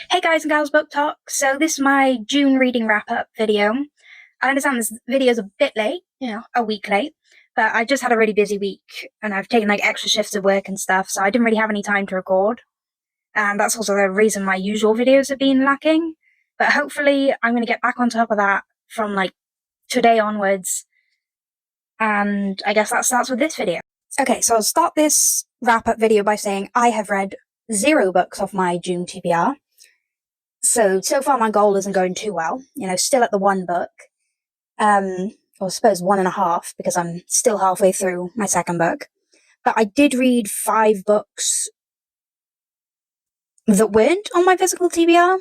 Hey guys and gals, Book Talk. So this is my June reading wrap-up video. I understand this video is a bit late, a week late, but I just had a really busy week and I've taken like extra shifts of work and stuff, so I didn't really have any time to record. And that's also the reason my usual videos have been lacking. But hopefully I'm going to get back on top of that from like today onwards. And I guess that starts with this video. Okay, so I'll start this wrap-up video by saying I have read 0 books of my June TBR. So far my goal isn't going too well. Still at the 1 book. Or I suppose 1.5, because I'm still halfway through my 2nd book. But I did read 5 books that weren't on my physical TBR.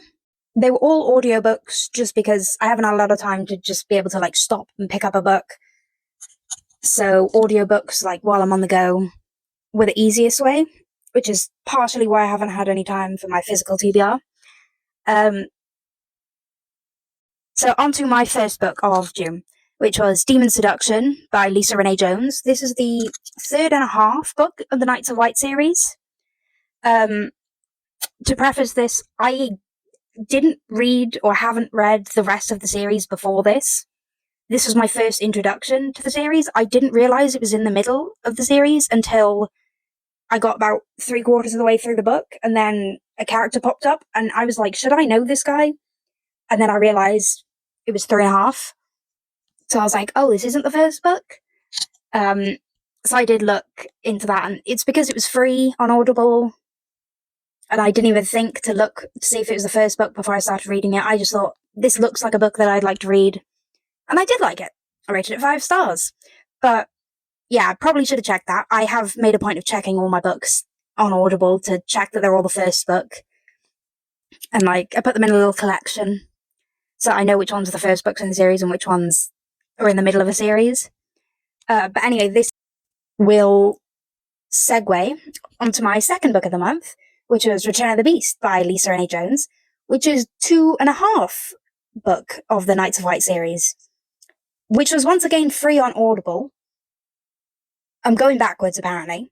They were all audiobooks, just because I haven't had a lot of time to just be able to stop and pick up a book. So audiobooks, while I'm on the go, were the easiest way, which is partially why I haven't had any time for my physical TBR. So on to my first book of June, which was Demon Seduction by Lisa Renee Jones. This is the 3.5 book of the Knights of White series. To preface this, I didn't read or haven't read the rest of the series before this. This was my first introduction to the series. I didn't realize it was in the middle of the series until I got about 3/4 of the way through the book, and then a character popped up, and I was like, should I know this guy? And then I realized it was 3.5. So I was like, oh, this isn't the first book? So I did look into that, and it's because it was free on Audible, and I didn't even think to look to see if it was the first book before I started reading it. I just thought, this looks like a book that I'd like to read. And I did like it. I rated it 5 stars. But yeah, I probably should have checked that. I have made a point of checking all my books on Audible to check that they're all the first book. And I put them in a little collection, so I know which ones are the first books in the series and which ones are in the middle of a series. But anyway, this will segue onto my 2nd book of the month, which was Return of the Beast by Lisa Renee Jones, which is 2.5 book of the Knights of White series, which was once again free on Audible. I'm going backwards, apparently.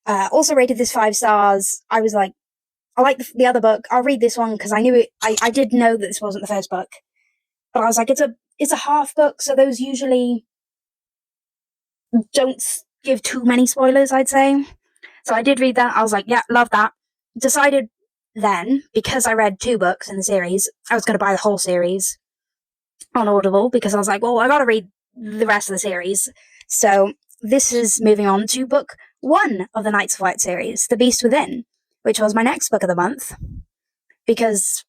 Also rated this 5 stars. I was like, I like the other book. I'll read this one because I knew it. I did know that this wasn't the first book, but I was like, it's a half book, so those usually don't give too many spoilers, I'd say. So I did read that. I was like, yeah, love that. Decided then, because I read 2 books in the series, I was going to buy the whole series on Audible, because I was like, well, I got to read the rest of the series. So this is moving on to book 1 of the Knights of White series, The Beast Within, which was my next book of the month, because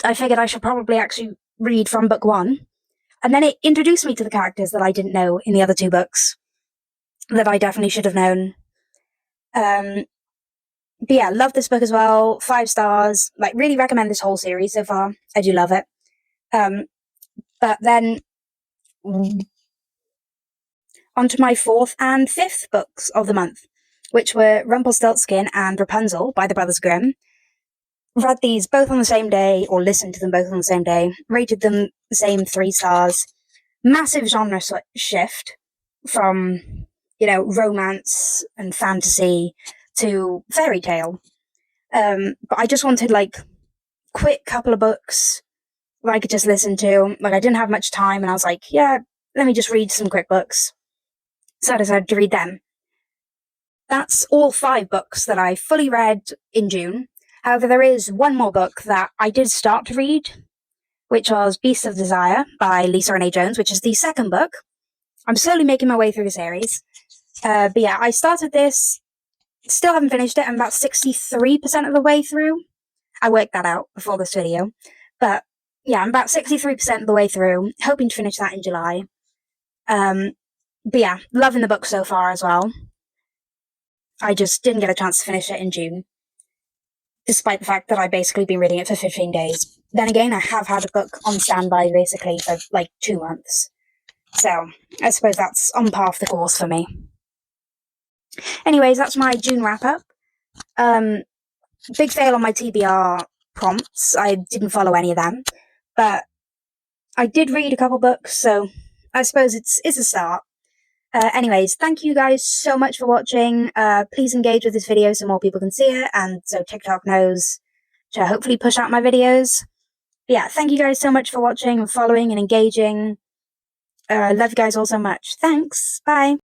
I figured I should probably actually read from book 1. And then it introduced me to the characters that I didn't know in the other 2 books that I definitely should have known. But yeah, love this book as well. 5 stars. Really recommend this whole series so far. I do love it. But then onto my 4th and 5th books of the month, which were Rumpelstiltskin and Rapunzel by the Brothers Grimm. Read these both on the same day, or listened to them both on the same day. Rated them the same 3 stars. Massive genre shift from, romance and fantasy to fairy tale. But I just wanted quick couple of books that I could just listen to. I didn't have much time, and I was like, yeah, let me just read some quick books. So I decided to read them. That's all 5 books that I fully read in June. However, there is one more book that I did start to read, which was Beast of Desire by Lisa Renee Jones, which is the 2nd book. I'm slowly making my way through the series. But yeah, I started this, still haven't finished it. I'm about 63% of the way through. I worked that out before this video. But yeah, I'm about 63% of the way through, hoping to finish that in July. But yeah, loving the book so far as well. I just didn't get a chance to finish it in June, despite the fact that I've basically been reading it for 15 days. Then again, I have had a book on standby basically for 2 months. So I suppose that's on par for the course for me. Anyways, that's my June wrap-up. Big fail on my TBR prompts. I didn't follow any of them. But I did read a couple books, so I suppose it's a start. Anyways, thank you guys so much for watching. Please engage with this video so more people can see it, and so TikTok knows to hopefully push out my videos. But yeah, thank you guys so much for watching and following and engaging. Love you guys all so much. Thanks. Bye.